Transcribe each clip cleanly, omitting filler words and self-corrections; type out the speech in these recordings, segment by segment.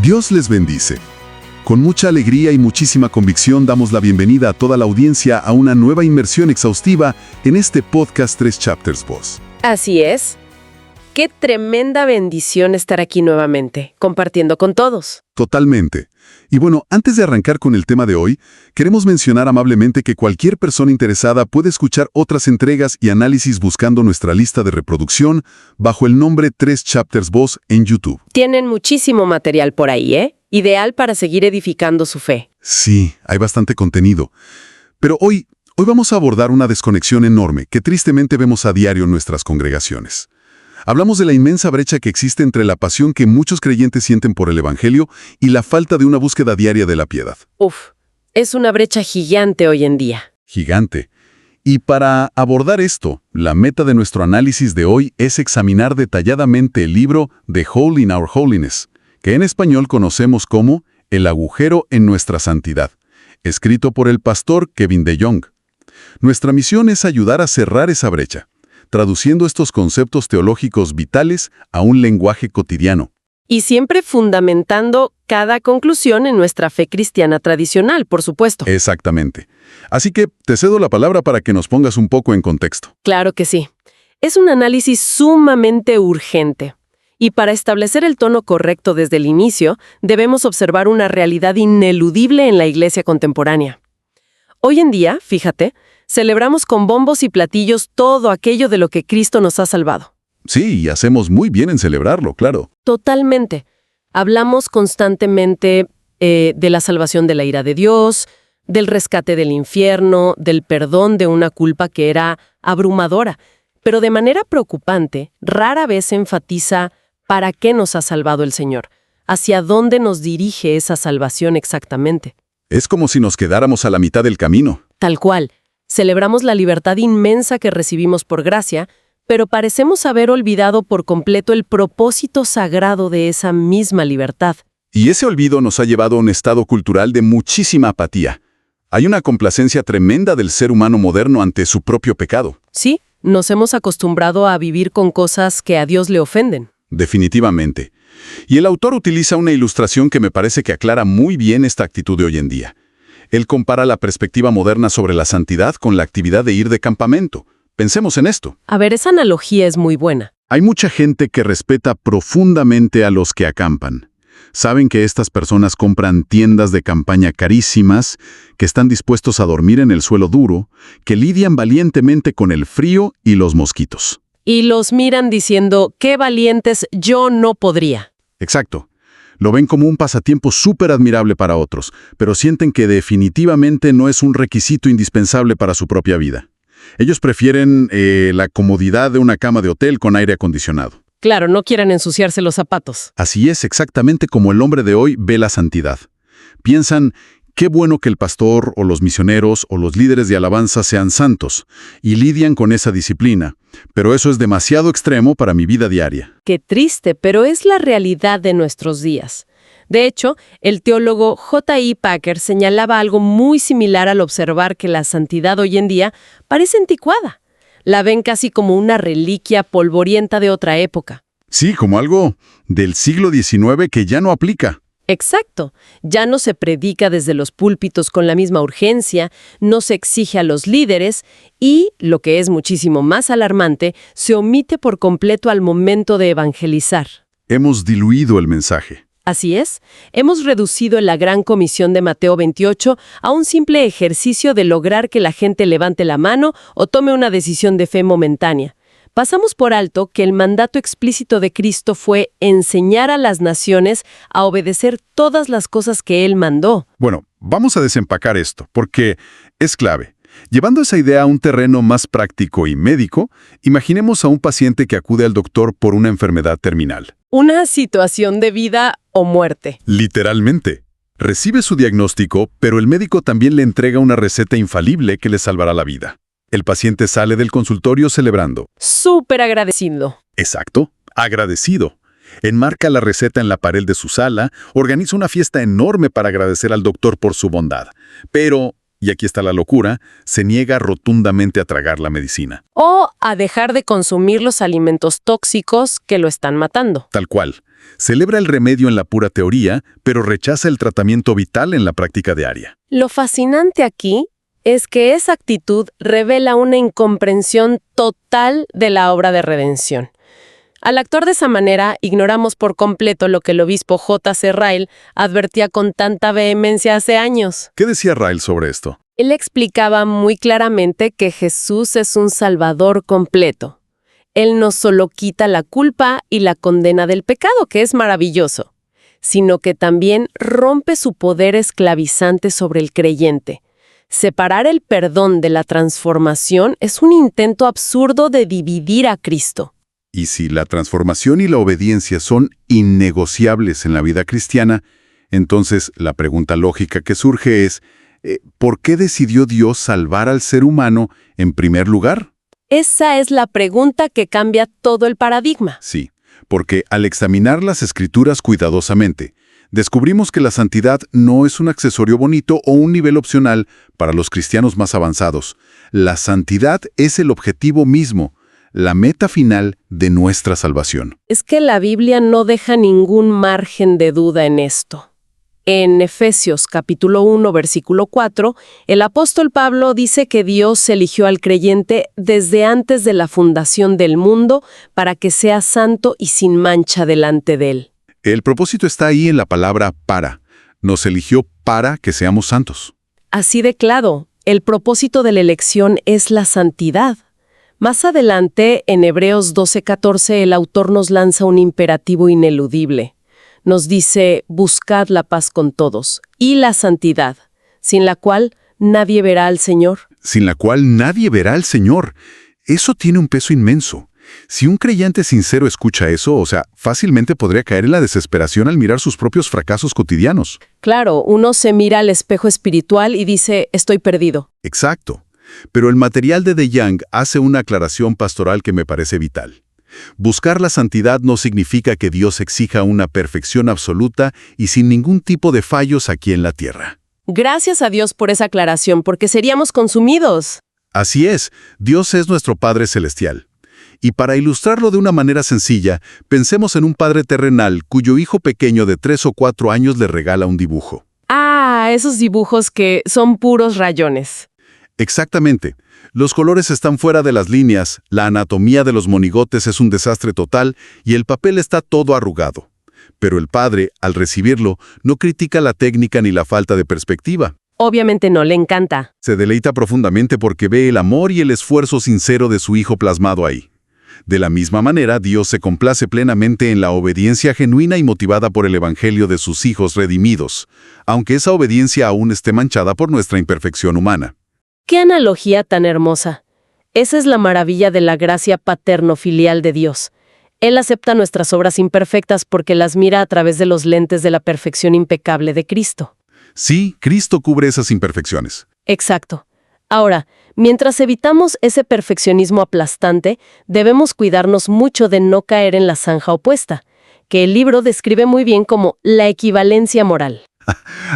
Dios les bendice. Con mucha alegría y muchísima convicción damos la bienvenida a toda la audiencia a una nueva inmersión exhaustiva en este podcast 3 Chapters Boss. Así es. Qué tremenda bendición estar aquí nuevamente, compartiendo con todos. Totalmente. Y bueno, antes de arrancar con el tema de hoy, queremos mencionar amablemente que cualquier persona interesada puede escuchar otras entregas y análisis buscando nuestra lista de reproducción bajo el nombre 3 Chapters Boss en YouTube. Tienen muchísimo material por ahí, ¿eh? Ideal para seguir edificando su fe. Sí, hay bastante contenido. Pero hoy vamos a abordar una desconexión enorme que tristemente vemos a diario en nuestras congregaciones. Hablamos de la inmensa brecha que existe entre la pasión que muchos creyentes sienten por el Evangelio y la falta de una búsqueda diaria de la piedad. Es una brecha gigante hoy en día. Gigante. Y para abordar esto, la meta de nuestro análisis de hoy es examinar detalladamente el libro The Hole in Our Holiness, que en español conocemos como El agujero en nuestra santidad, escrito por el pastor Kevin DeYoung. Nuestra misión es ayudar a cerrar esa brecha, traduciendo estos conceptos teológicos vitales a un lenguaje cotidiano. Y siempre fundamentando cada conclusión en nuestra fe cristiana tradicional, por supuesto. Exactamente. Así que te cedo la palabra para que nos pongas un poco en contexto. Claro que sí. Es un análisis sumamente urgente. Y para establecer el tono correcto desde el inicio, debemos observar una realidad ineludible en la iglesia contemporánea. Hoy en día, fíjate, celebramos con bombos y platillos todo aquello de lo que Cristo nos ha salvado. Sí, y hacemos muy bien en celebrarlo, claro. Totalmente. Hablamos constantemente de la salvación de la ira de Dios, del rescate del infierno, del perdón de una culpa que era abrumadora. Pero de manera preocupante, rara vez se enfatiza para qué nos ha salvado el Señor, hacia dónde nos dirige esa salvación exactamente. Es como si nos quedáramos a la mitad del camino. Tal cual. Celebramos la libertad inmensa que recibimos por gracia, pero parecemos haber olvidado por completo el propósito sagrado de esa misma libertad. Y ese olvido nos ha llevado a un estado cultural de muchísima apatía. Hay una complacencia tremenda del ser humano moderno ante su propio pecado. Sí, nos hemos acostumbrado a vivir con cosas que a Dios le ofenden. Definitivamente. Y el autor utiliza una ilustración que me parece que aclara muy bien esta actitud de hoy en día. Él compara la perspectiva moderna sobre la santidad con la actividad de ir de campamento. Pensemos en esto. A ver, esa analogía es muy buena. Hay mucha gente que respeta profundamente a los que acampan. Saben que estas personas compran tiendas de campaña carísimas, que están dispuestos a dormir en el suelo duro, que lidian valientemente con el frío y los mosquitos. Y los miran diciendo, ¡qué valientes, yo no podría! Exacto. Lo ven como un pasatiempo súper admirable para otros, pero sienten que definitivamente no es un requisito indispensable para su propia vida. Ellos prefieren la comodidad de una cama de hotel con aire acondicionado. Claro, no quieren ensuciarse los zapatos. Así es exactamente como el hombre de hoy ve la santidad. Piensan, qué bueno que el pastor o los misioneros o los líderes de alabanza sean santos, y lidian con esa disciplina, pero eso es demasiado extremo para mi vida diaria. Qué triste, pero es la realidad de nuestros días. De hecho, el teólogo J.I. Packer señalaba algo muy similar al observar que la santidad hoy en día parece anticuada. La ven casi como una reliquia polvorienta de otra época. Sí, como algo del siglo XIX que ya no aplica. Exacto. Ya no se predica desde los púlpitos con la misma urgencia, no se exige a los líderes y, lo que es muchísimo más alarmante, se omite por completo al momento de evangelizar. Hemos diluido el mensaje. Así es, hemos reducido la gran comisión de Mateo 28 a un simple ejercicio de lograr que la gente levante la mano o tome una decisión de fe momentánea. Pasamos por alto que el mandato explícito de Cristo fue enseñar a las naciones a obedecer todas las cosas que Él mandó. Bueno, vamos a desempacar esto, porque es clave. Llevando esa idea a un terreno más práctico y médico, imaginemos a un paciente que acude al doctor por una enfermedad terminal. Una situación de vida o muerte. Literalmente. Recibe su diagnóstico, pero el médico también le entrega una receta infalible que le salvará la vida. El paciente sale del consultorio celebrando. Súper agradecido. Exacto, agradecido. Enmarca la receta en la pared de su sala, organiza una fiesta enorme para agradecer al doctor por su bondad. Pero y aquí está la locura, se niega rotundamente a tragar la medicina. O a dejar de consumir los alimentos tóxicos que lo están matando. Tal cual. Celebra el remedio en la pura teoría, pero rechaza el tratamiento vital en la práctica diaria. Lo fascinante aquí es que esa actitud revela una incomprensión total de la obra de redención. Al actuar de esa manera, ignoramos por completo lo que el obispo J.C. Ryle advertía con tanta vehemencia hace años. ¿Qué decía Ryle sobre esto? Él explicaba muy claramente que Jesús es un salvador completo. Él no solo quita la culpa y la condena del pecado, que es maravilloso, sino que también rompe su poder esclavizante sobre el creyente. Separar el perdón de la transformación es un intento absurdo de dividir a Cristo. Y si la transformación y la obediencia son innegociables en la vida cristiana, entonces la pregunta lógica que surge es, ¿por qué decidió Dios salvar al ser humano en primer lugar? Esa es la pregunta que cambia todo el paradigma. Sí, porque al examinar las Escrituras cuidadosamente, descubrimos que la santidad no es un accesorio bonito o un nivel opcional para los cristianos más avanzados. La santidad es el objetivo mismo, la meta final de nuestra salvación. Es que la Biblia no deja ningún margen de duda en esto. En Efesios capítulo 1, versículo 4, el apóstol Pablo dice que Dios eligió al creyente desde antes de la fundación del mundo para que sea santo y sin mancha delante de él. El propósito está ahí en la palabra para. Nos eligió para que seamos santos. Así de claro, el propósito de la elección es la santidad. Más adelante, en Hebreos 12:14, el autor nos lanza un imperativo ineludible. Nos dice, buscad la paz con todos y la santidad, sin la cual nadie verá al Señor. Sin la cual nadie verá al Señor. Eso tiene un peso inmenso. Si un creyente sincero escucha eso, fácilmente podría caer en la desesperación al mirar sus propios fracasos cotidianos. Claro, uno se mira al espejo espiritual y dice, estoy perdido. Exacto. Pero el material de DeYoung hace una aclaración pastoral que me parece vital. Buscar la santidad no significa que Dios exija una perfección absoluta y sin ningún tipo de fallos aquí en la tierra. Gracias a Dios por esa aclaración, porque seríamos consumidos. Así es, Dios es nuestro Padre Celestial. Y para ilustrarlo de una manera sencilla, pensemos en un padre terrenal cuyo hijo pequeño de 3 o 4 años le regala un dibujo. Ah, esos dibujos que son puros rayones. Exactamente. Los colores están fuera de las líneas, la anatomía de los monigotes es un desastre total y el papel está todo arrugado. Pero el padre, al recibirlo, no critica la técnica ni la falta de perspectiva. Obviamente no, le encanta. Se deleita profundamente porque ve el amor y el esfuerzo sincero de su hijo plasmado ahí. De la misma manera, Dios se complace plenamente en la obediencia genuina y motivada por el Evangelio de sus hijos redimidos, aunque esa obediencia aún esté manchada por nuestra imperfección humana. ¡Qué analogía tan hermosa! Esa es la maravilla de la gracia paterno-filial de Dios. Él acepta nuestras obras imperfectas porque las mira a través de los lentes de la perfección impecable de Cristo. Sí, Cristo cubre esas imperfecciones. Exacto. Ahora, mientras evitamos ese perfeccionismo aplastante, debemos cuidarnos mucho de no caer en la zanja opuesta, que el libro describe muy bien como la equivalencia moral.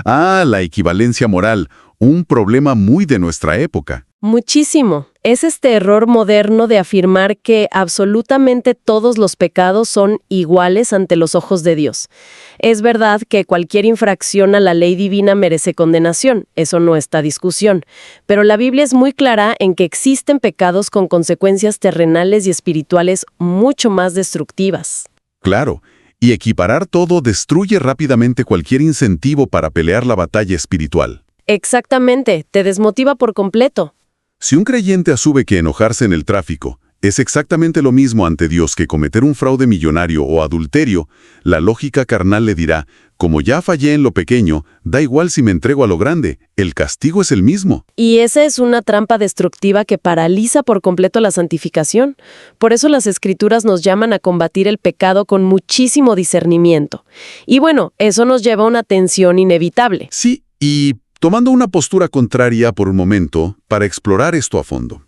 La equivalencia moral, un problema muy de nuestra época. Muchísimo. Es este error moderno de afirmar que absolutamente todos los pecados son iguales ante los ojos de Dios. Es verdad que cualquier infracción a la ley divina merece condenación, eso no está en discusión, pero la Biblia es muy clara en que existen pecados con consecuencias terrenales y espirituales mucho más destructivas. Claro, y equiparar todo destruye rápidamente cualquier incentivo para pelear la batalla espiritual. Exactamente, te desmotiva por completo. Si un creyente asume que enojarse en el tráfico es exactamente lo mismo ante Dios que cometer un fraude millonario o adulterio, la lógica carnal le dirá, como ya fallé en lo pequeño, da igual si me entrego a lo grande, el castigo es el mismo. Y esa es una trampa destructiva que paraliza por completo la santificación. Por eso las Escrituras nos llaman a combatir el pecado con muchísimo discernimiento. Y bueno, eso nos lleva a una tensión inevitable. Sí, y tomando una postura contraria por un momento para explorar esto a fondo.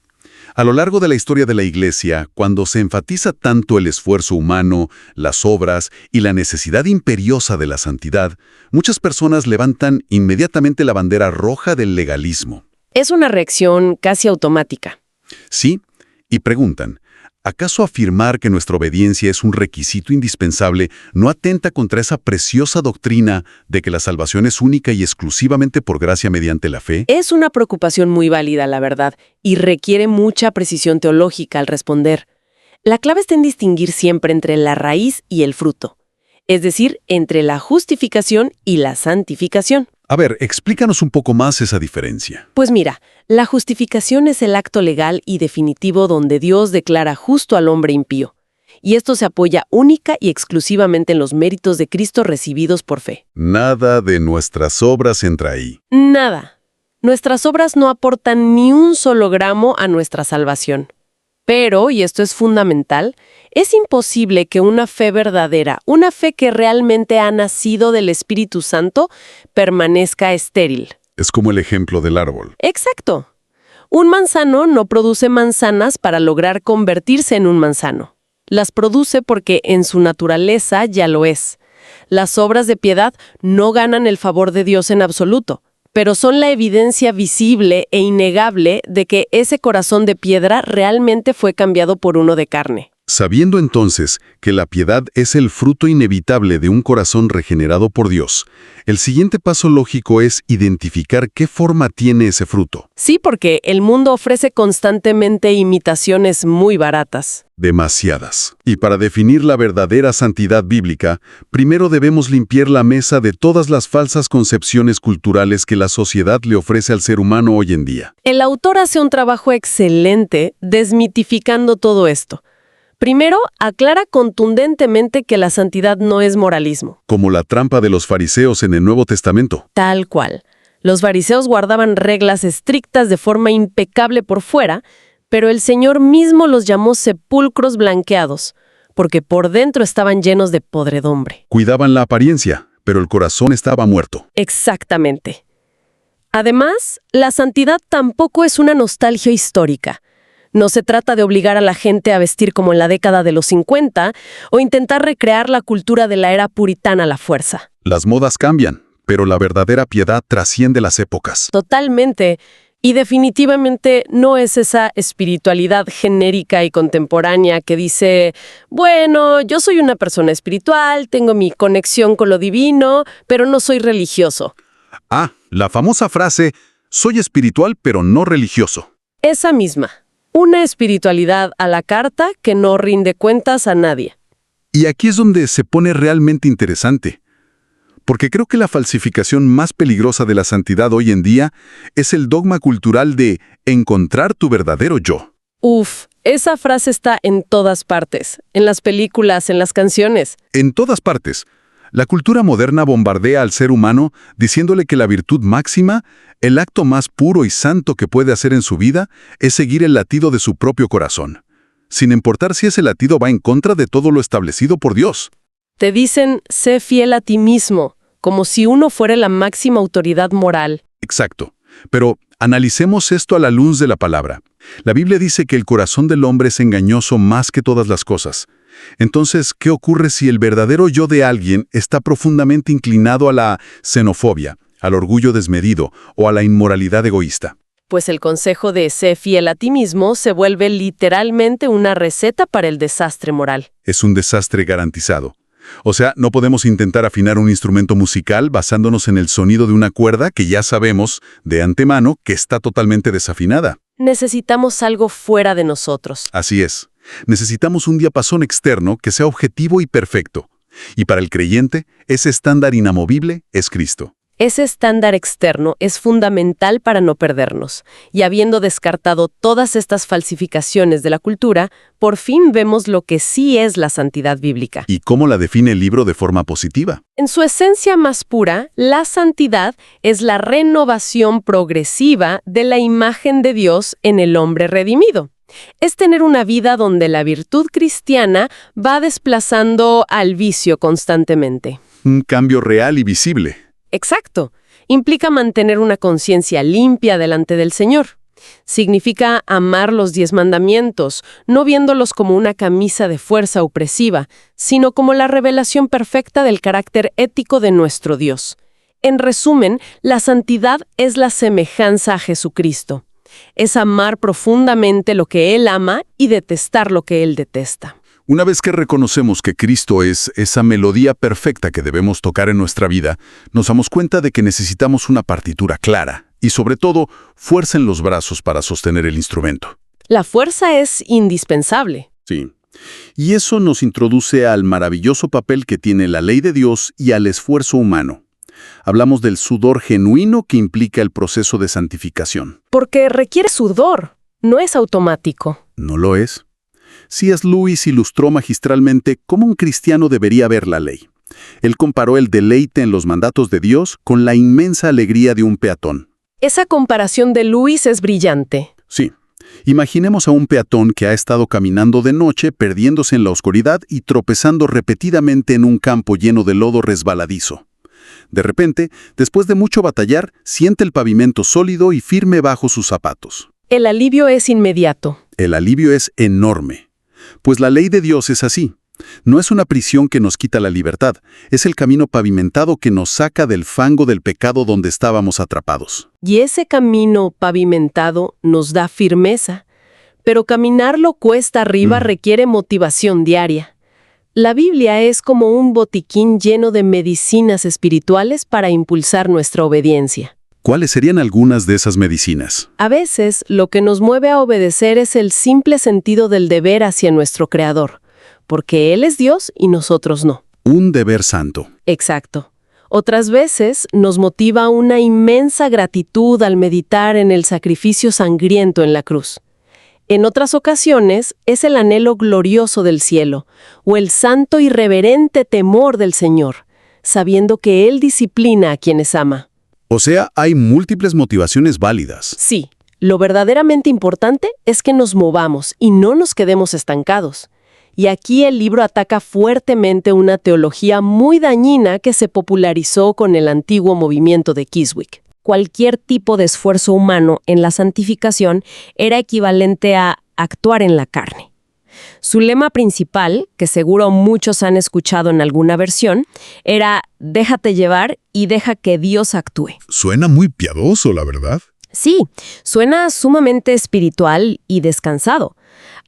A lo largo de la historia de la Iglesia, cuando se enfatiza tanto el esfuerzo humano, las obras y la necesidad imperiosa de la santidad, muchas personas levantan inmediatamente la bandera roja del legalismo. Es una reacción casi automática. Sí, y preguntan, ¿acaso afirmar que nuestra obediencia es un requisito indispensable no atenta contra esa preciosa doctrina de que la salvación es única y exclusivamente por gracia mediante la fe? Es una preocupación muy válida, la verdad, y requiere mucha precisión teológica al responder. La clave está en distinguir siempre entre la raíz y el fruto, es decir, entre la justificación y la santificación. A ver, explícanos un poco más esa diferencia. Pues mira, la justificación es el acto legal y definitivo donde Dios declara justo al hombre impío. Y esto se apoya única y exclusivamente en los méritos de Cristo recibidos por fe. Nada de nuestras obras entra ahí. Nada. Nuestras obras no aportan ni un solo gramo a nuestra salvación. Pero, y esto es fundamental, es imposible que una fe verdadera, una fe que realmente ha nacido del Espíritu Santo, permanezca estéril. Es como el ejemplo del árbol. Exacto. Un manzano no produce manzanas para lograr convertirse en un manzano. Las produce porque en su naturaleza ya lo es. Las obras de piedad no ganan el favor de Dios en absoluto, pero son la evidencia visible e innegable de que ese corazón de piedra realmente fue cambiado por uno de carne. Sabiendo entonces que la piedad es el fruto inevitable de un corazón regenerado por Dios, el siguiente paso lógico es identificar qué forma tiene ese fruto. Sí, porque el mundo ofrece constantemente imitaciones muy baratas. Demasiadas. Y para definir la verdadera santidad bíblica, primero debemos limpiar la mesa de todas las falsas concepciones culturales que la sociedad le ofrece al ser humano hoy en día. El autor hace un trabajo excelente desmitificando todo esto. Primero, aclara contundentemente que la santidad no es moralismo. Como la trampa de los fariseos en el Nuevo Testamento. Tal cual. Los fariseos guardaban reglas estrictas de forma impecable por fuera, pero el Señor mismo los llamó sepulcros blanqueados, porque por dentro estaban llenos de podredumbre. Cuidaban la apariencia, pero el corazón estaba muerto. Exactamente. Además, la santidad tampoco es una nostalgia histórica. No se trata de obligar a la gente a vestir como en la década de los 50 o intentar recrear la cultura de la era puritana a la fuerza. Las modas cambian, pero la verdadera piedad trasciende las épocas. Totalmente. Y definitivamente no es esa espiritualidad genérica y contemporánea que dice, bueno, yo soy una persona espiritual, tengo mi conexión con lo divino, pero no soy religioso. Ah, la famosa frase, soy espiritual pero no religioso. Esa misma. Una espiritualidad a la carta que no rinde cuentas a nadie. Y aquí es donde se pone realmente interesante. Porque creo que la falsificación más peligrosa de la santidad hoy en día es el dogma cultural de encontrar tu verdadero yo. Uf, esa frase está en todas partes, en las películas, en las canciones. En todas partes. La cultura moderna bombardea al ser humano diciéndole que la virtud máxima, el acto más puro y santo que puede hacer en su vida, es seguir el latido de su propio corazón, sin importar si ese latido va en contra de todo lo establecido por Dios. Te dicen, sé fiel a ti mismo, como si uno fuera la máxima autoridad moral. Exacto. Pero analicemos esto a la luz de la palabra. La Biblia dice que el corazón del hombre es engañoso más que todas las cosas. Entonces, ¿qué ocurre si el verdadero yo de alguien está profundamente inclinado a la xenofobia, al orgullo desmedido o a la inmoralidad egoísta? Pues el consejo de sé fiel a ti mismo se vuelve literalmente una receta para el desastre moral. Es un desastre garantizado. O sea, no podemos intentar afinar un instrumento musical basándonos en el sonido de una cuerda que ya sabemos de antemano que está totalmente desafinada. Necesitamos algo fuera de nosotros. Así es. Necesitamos un diapasón externo que sea objetivo y perfecto. Y para el creyente, ese estándar inamovible es Cristo. Ese estándar externo es fundamental para no perdernos. Y habiendo descartado todas estas falsificaciones de la cultura, por fin vemos lo que sí es la santidad bíblica. ¿Y cómo la define el libro de forma positiva? En su esencia más pura, la santidad es la renovación progresiva de la imagen de Dios en el hombre redimido. Es tener una vida donde la virtud cristiana va desplazando al vicio constantemente. Un cambio real y visible. Exacto. Implica mantener una conciencia limpia delante del Señor. Significa amar los 10 mandamientos, no viéndolos como una camisa de fuerza opresiva, sino como la revelación perfecta del carácter ético de nuestro Dios. En resumen, la santidad es la semejanza a Jesucristo. Es amar profundamente lo que Él ama y detestar lo que Él detesta. Una vez que reconocemos que Cristo es esa melodía perfecta que debemos tocar en nuestra vida, nos damos cuenta de que necesitamos una partitura clara y, sobre todo, fuerza en los brazos para sostener el instrumento. La fuerza es indispensable. Sí. Y eso nos introduce al maravilloso papel que tiene la ley de Dios y al esfuerzo humano. Hablamos del sudor genuino que implica el proceso de santificación. Porque requiere sudor, no es automático. ¿No lo es? C.S. Lewis ilustró magistralmente cómo un cristiano debería ver la ley. Él comparó el deleite en los mandatos de Dios con la inmensa alegría de un peatón. Esa comparación de Lewis es brillante. Sí. Imaginemos a un peatón que ha estado caminando de noche, perdiéndose en la oscuridad y tropezando repetidamente en un campo lleno de lodo resbaladizo. De repente, después de mucho batallar, siente el pavimento sólido y firme bajo sus zapatos. El alivio es inmediato. El alivio es enorme. Pues la ley de Dios es así. No es una prisión que nos quita la libertad, es el camino pavimentado que nos saca del fango del pecado donde estábamos atrapados. Y ese camino pavimentado nos da firmeza. Pero caminarlo cuesta arriba requiere motivación diaria. La Biblia es como un botiquín lleno de medicinas espirituales para impulsar nuestra obediencia. ¿Cuáles serían algunas de esas medicinas? A veces, lo que nos mueve a obedecer es el simple sentido del deber hacia nuestro Creador, porque Él es Dios y nosotros no. Un deber santo. Exacto. Otras veces nos motiva una inmensa gratitud al meditar en el sacrificio sangriento en la cruz. En otras ocasiones es el anhelo glorioso del cielo, o el santo y reverente temor del Señor, sabiendo que Él disciplina a quienes ama. O sea, hay múltiples motivaciones válidas. Sí, lo verdaderamente importante es que nos movamos y no nos quedemos estancados. Y aquí el libro ataca fuertemente una teología muy dañina que se popularizó con el antiguo movimiento de Kiswick. Cualquier tipo de esfuerzo humano en la santificación era equivalente a actuar en la carne. Su lema principal, que seguro muchos han escuchado en alguna versión, era «Déjate llevar y deja que Dios actúe». Suena muy piadoso, la verdad. Sí, suena sumamente espiritual y descansado.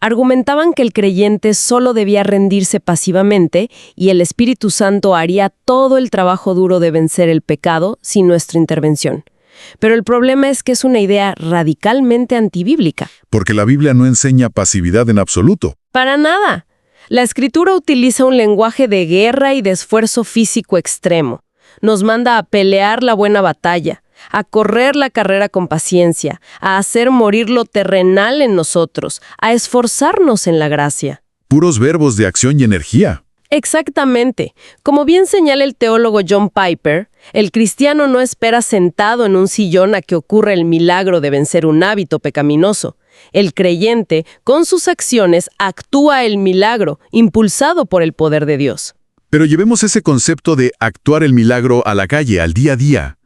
Argumentaban que el creyente solo debía rendirse pasivamente y el Espíritu Santo haría todo el trabajo duro de vencer el pecado sin nuestra intervención. Pero el problema es que es una idea radicalmente antibíblica. Porque la Biblia no enseña pasividad en absoluto. Para nada. La Escritura utiliza un lenguaje de guerra y de esfuerzo físico extremo. Nos manda a pelear la buena batalla, a correr la carrera con paciencia, a hacer morir lo terrenal en nosotros, a esforzarnos en la gracia. Puros verbos de acción y energía. Exactamente. Como bien señala el teólogo John Piper, el cristiano no espera sentado en un sillón a que ocurra el milagro de vencer un hábito pecaminoso. El creyente, con sus acciones, actúa el milagro, impulsado por el poder de Dios. Pero llevemos ese concepto de actuar el milagro a la calle, al día a día.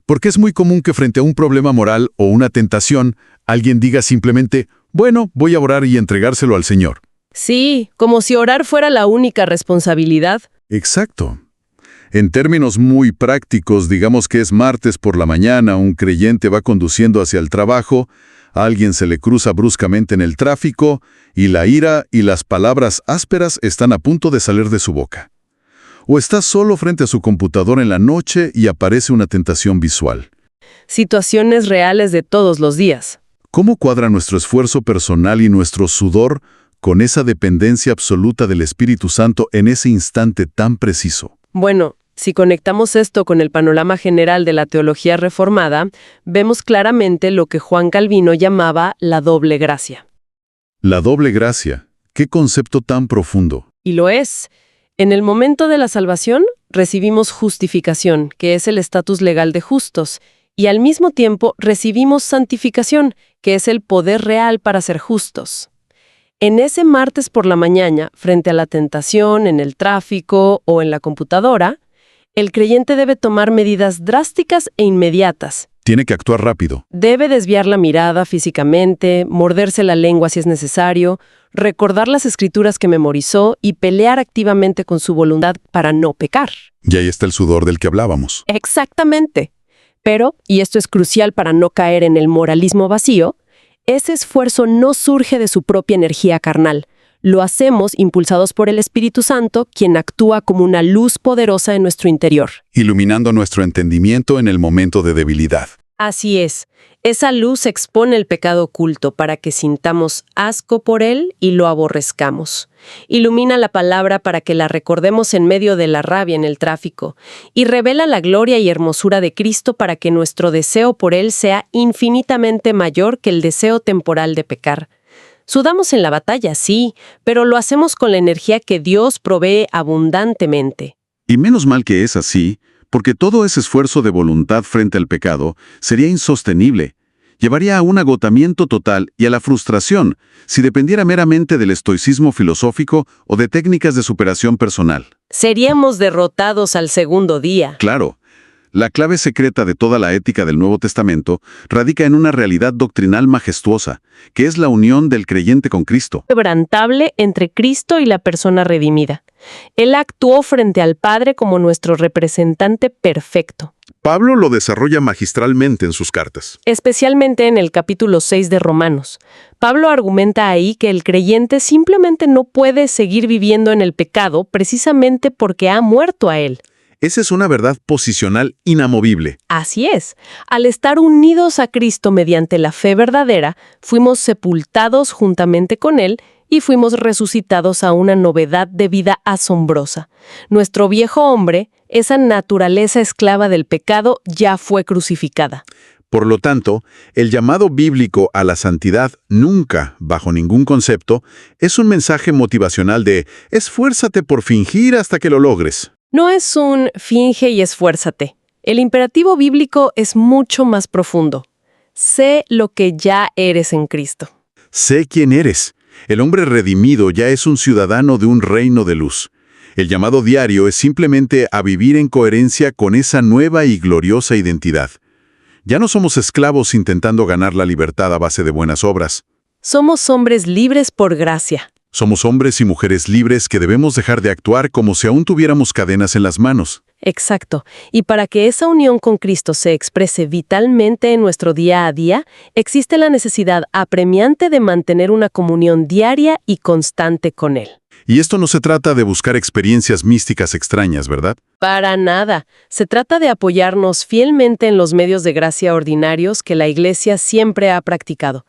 Porque es muy común que frente a un problema moral o una tentación, alguien diga simplemente, bueno, voy a orar y entregárselo al Señor. Sí, como si orar fuera la única responsabilidad. Exacto. En términos muy prácticos, digamos que es martes por la mañana, un creyente va conduciendo hacia el trabajo, a alguien se le cruza bruscamente en el tráfico, y la ira y las palabras ásperas están a punto de salir de su boca. O está solo frente a su computadora en la noche y aparece una tentación visual. Situaciones reales de todos los días. ¿Cómo cuadra nuestro esfuerzo personal y nuestro sudor con esa dependencia absoluta del Espíritu Santo en ese instante tan preciso? Bueno, si conectamos esto con el panorama general de la teología reformada, vemos claramente lo que Juan Calvino llamaba la doble gracia. La doble gracia. ¿Qué concepto tan profundo? Y lo es. En el momento de la salvación, recibimos justificación, que es el estatus legal de justos, y al mismo tiempo recibimos santificación, que es el poder real para ser justos. En ese martes por la mañana, frente a la tentación, en el tráfico o en la computadora, el creyente debe tomar medidas drásticas e inmediatas. Tiene que actuar rápido. Debe desviar la mirada físicamente, morderse la lengua si es necesario, recordar las escrituras que memorizó y pelear activamente con su voluntad para no pecar. Y ahí está el sudor del que hablábamos. Exactamente. Pero, y esto es crucial para no caer en el moralismo vacío, ese esfuerzo no surge de su propia energía carnal. Lo hacemos impulsados por el Espíritu Santo, quien actúa como una luz poderosa en nuestro interior. Iluminando nuestro entendimiento en el momento de debilidad. Así es. Esa luz expone el pecado oculto para que sintamos asco por él y lo aborrezcamos. Ilumina la palabra para que la recordemos en medio de la rabia en el tráfico. Y revela la gloria y hermosura de Cristo para que nuestro deseo por él sea infinitamente mayor que el deseo temporal de pecar. Sudamos en la batalla, sí, pero lo hacemos con la energía que Dios provee abundantemente. Y menos mal que es así, porque todo ese esfuerzo de voluntad frente al pecado sería insostenible. Llevaría a un agotamiento total y a la frustración si dependiera meramente del estoicismo filosófico o de técnicas de superación personal. Seríamos derrotados al segundo día. Claro, la clave secreta de toda la ética del Nuevo Testamento radica en una realidad doctrinal majestuosa, que es la unión del creyente con Cristo. Quebrantable entre Cristo y la persona redimida. Él actuó frente al Padre como nuestro representante perfecto. Pablo lo desarrolla magistralmente en sus cartas. Especialmente en el capítulo 6 de Romanos. Pablo argumenta ahí que el creyente simplemente no puede seguir viviendo en el pecado precisamente porque ha muerto a él. Esa es una verdad posicional inamovible. Así es. Al estar unidos a Cristo mediante la fe verdadera, fuimos sepultados juntamente con Él y fuimos resucitados a una novedad de vida asombrosa. Nuestro viejo hombre, esa naturaleza esclava del pecado, ya fue crucificada. Por lo tanto, el llamado bíblico a la santidad nunca, bajo ningún concepto, es un mensaje motivacional de esfuérzate por fingir hasta que lo logres. No es un finge y esfuérzate. El imperativo bíblico es mucho más profundo. Sé lo que ya eres en Cristo. Sé quién eres. El hombre redimido ya es un ciudadano de un reino de luz. El llamado diario es simplemente a vivir en coherencia con esa nueva y gloriosa identidad. Ya no somos esclavos intentando ganar la libertad a base de buenas obras. Somos hombres libres por gracia. Somos hombres y mujeres libres que debemos dejar de actuar como si aún tuviéramos cadenas en las manos. Exacto. Y para que esa unión con Cristo se exprese vitalmente en nuestro día a día, existe la necesidad apremiante de mantener una comunión diaria y constante con Él. Y esto no se trata de buscar experiencias místicas extrañas, ¿verdad? Para nada. Se trata de apoyarnos fielmente en los medios de gracia ordinarios que la Iglesia siempre ha practicado.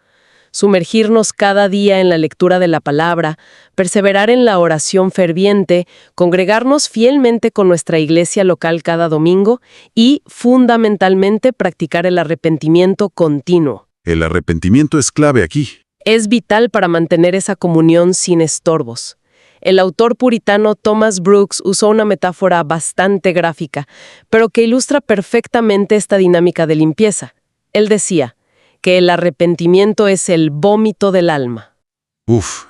Sumergirnos cada día en la lectura de la palabra, perseverar en la oración ferviente, congregarnos fielmente con nuestra iglesia local cada domingo y, fundamentalmente, practicar el arrepentimiento continuo. El arrepentimiento es clave aquí. Es vital para mantener esa comunión sin estorbos. El autor puritano Thomas Brooks usó una metáfora bastante gráfica, pero que ilustra perfectamente esta dinámica de limpieza. Él decía que el arrepentimiento es el vómito del alma.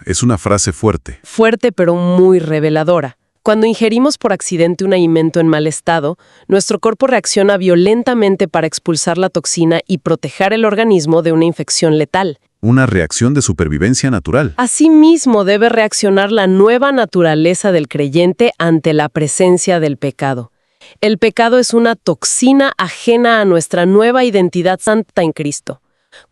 Es una frase fuerte. Fuerte pero muy reveladora. Cuando ingerimos por accidente un alimento en mal estado, nuestro cuerpo reacciona violentamente para expulsar la toxina y proteger el organismo de una infección letal. Una reacción de supervivencia natural. Asimismo, debe reaccionar la nueva naturaleza del creyente ante la presencia del pecado. El pecado es una toxina ajena a nuestra nueva identidad santa en Cristo.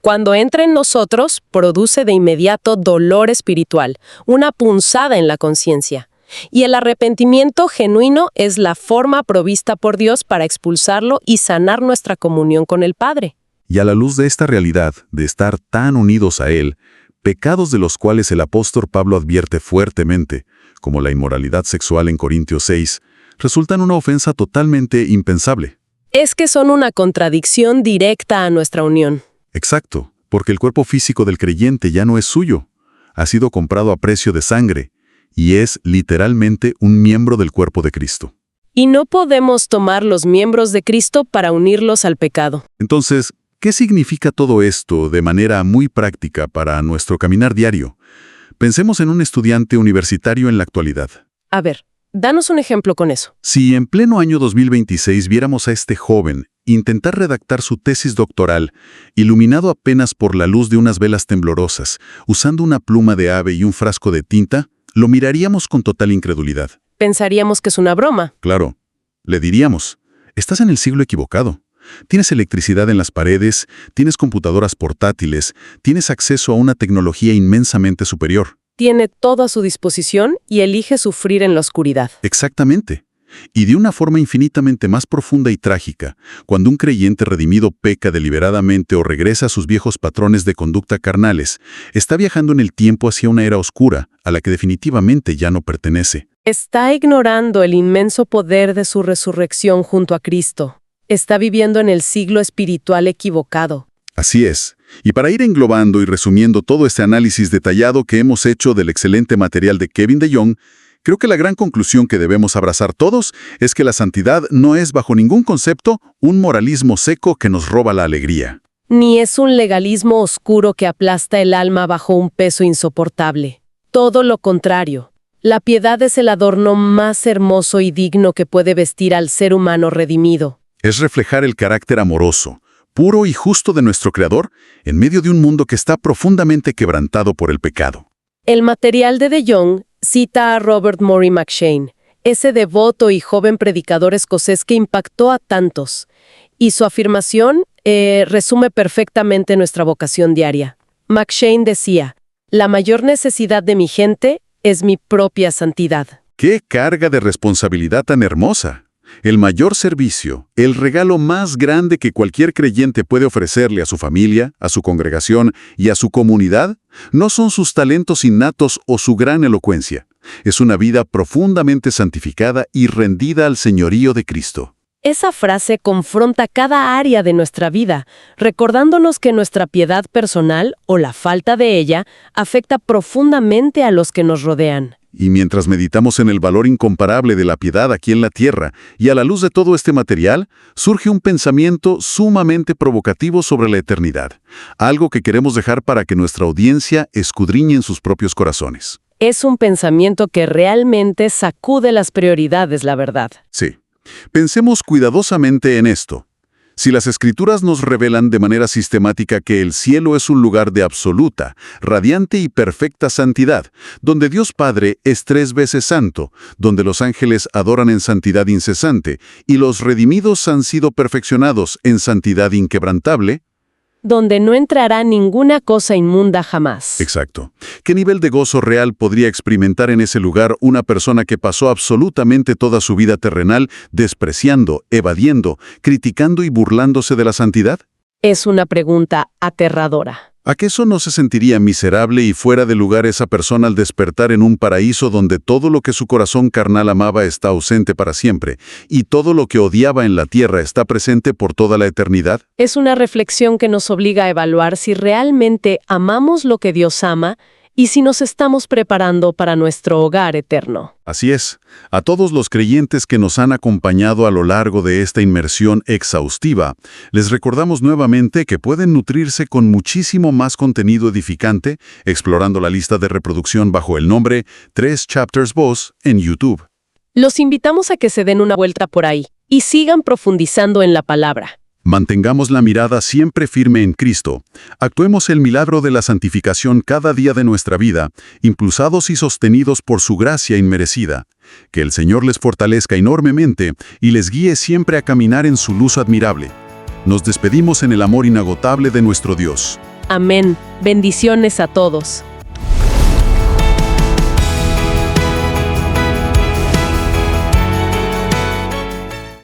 Cuando entra en nosotros, produce de inmediato dolor espiritual, una punzada en la conciencia. Y el arrepentimiento genuino es la forma provista por Dios para expulsarlo y sanar nuestra comunión con el Padre. Y a la luz de esta realidad, de estar tan unidos a Él, pecados de los cuales el apóstol Pablo advierte fuertemente, como la inmoralidad sexual en Corintios 6, resultan una ofensa totalmente impensable. Es que son una contradicción directa a nuestra unión. Exacto, porque el cuerpo físico del creyente ya no es suyo. Ha sido comprado a precio de sangre y es literalmente un miembro del cuerpo de Cristo. Y no podemos tomar los miembros de Cristo para unirlos al pecado. Entonces, ¿qué significa todo esto de manera muy práctica para nuestro caminar diario? Pensemos en un estudiante universitario en la actualidad. A ver, danos un ejemplo con eso. Si en pleno año 2026 viéramos a este joven intentar redactar su tesis doctoral, iluminado apenas por la luz de unas velas temblorosas, usando una pluma de ave y un frasco de tinta, lo miraríamos con total incredulidad. Pensaríamos que es una broma. Claro, le diríamos, estás en el siglo equivocado. Tienes electricidad en las paredes, tienes computadoras portátiles, tienes acceso a una tecnología inmensamente superior. Tiene todo a su disposición y elige sufrir en la oscuridad. Exactamente. Y de una forma infinitamente más profunda y trágica, cuando un creyente redimido peca deliberadamente o regresa a sus viejos patrones de conducta carnales, está viajando en el tiempo hacia una era oscura, a la que definitivamente ya no pertenece. Está ignorando el inmenso poder de su resurrección junto a Cristo. Está viviendo en el siglo espiritual equivocado. Así es. Y para ir englobando y resumiendo todo este análisis detallado que hemos hecho del excelente material de Kevin DeYoung, creo que la gran conclusión que debemos abrazar todos es que la santidad no es bajo ningún concepto un moralismo seco que nos roba la alegría. Ni es un legalismo oscuro que aplasta el alma bajo un peso insoportable. Todo lo contrario. La piedad es el adorno más hermoso y digno que puede vestir al ser humano redimido. Es reflejar el carácter amoroso, puro y justo de nuestro Creador en medio de un mundo que está profundamente quebrantado por el pecado. El material de DeYoung cita a Robert Murray McCheyne, ese devoto y joven predicador escocés que impactó a tantos, y su afirmación resume perfectamente nuestra vocación diaria. McCheyne decía, «La mayor necesidad de mi gente es mi propia santidad». ¡Qué carga de responsabilidad tan hermosa! El mayor servicio, el regalo más grande que cualquier creyente puede ofrecerle a su familia, a su congregación y a su comunidad, no son sus talentos innatos o su gran elocuencia. Es una vida profundamente santificada y rendida al señorío de Cristo. Esa frase confronta cada área de nuestra vida, recordándonos que nuestra piedad personal, o la falta de ella, afecta profundamente a los que nos rodean. Y mientras meditamos en el valor incomparable de la piedad aquí en la tierra, y a la luz de todo este material, surge un pensamiento sumamente provocativo sobre la eternidad, algo que queremos dejar para que nuestra audiencia escudriñe en sus propios corazones. Es un pensamiento que realmente sacude las prioridades, la verdad. Sí. Pensemos cuidadosamente en esto. Si las Escrituras nos revelan de manera sistemática que el cielo es un lugar de absoluta, radiante y perfecta santidad, donde Dios Padre es 3 veces santo, donde los ángeles adoran en santidad incesante y los redimidos han sido perfeccionados en santidad inquebrantable, donde no entrará ninguna cosa inmunda jamás. Exacto. ¿Qué nivel de gozo real podría experimentar en ese lugar una persona que pasó absolutamente toda su vida terrenal despreciando, evadiendo, criticando y burlándose de la santidad? Es una pregunta aterradora. ¿Acaso no se sentiría miserable y fuera de lugar esa persona al despertar en un paraíso donde todo lo que su corazón carnal amaba está ausente para siempre y todo lo que odiaba en la tierra está presente por toda la eternidad? Es una reflexión que nos obliga a evaluar si realmente amamos lo que Dios ama y si nos estamos preparando para nuestro hogar eterno. Así es. A todos los creyentes que nos han acompañado a lo largo de esta inmersión exhaustiva, les recordamos nuevamente que pueden nutrirse con muchísimo más contenido edificante explorando la lista de reproducción bajo el nombre 3 Chapters Voz en YouTube. Los invitamos a que se den una vuelta por ahí y sigan profundizando en la palabra. Mantengamos la mirada siempre firme en Cristo. Actuemos el milagro de la santificación cada día de nuestra vida, impulsados y sostenidos por su gracia inmerecida. Que el Señor les fortalezca enormemente y les guíe siempre a caminar en su luz admirable. Nos despedimos en el amor inagotable de nuestro Dios. Amén. Bendiciones a todos.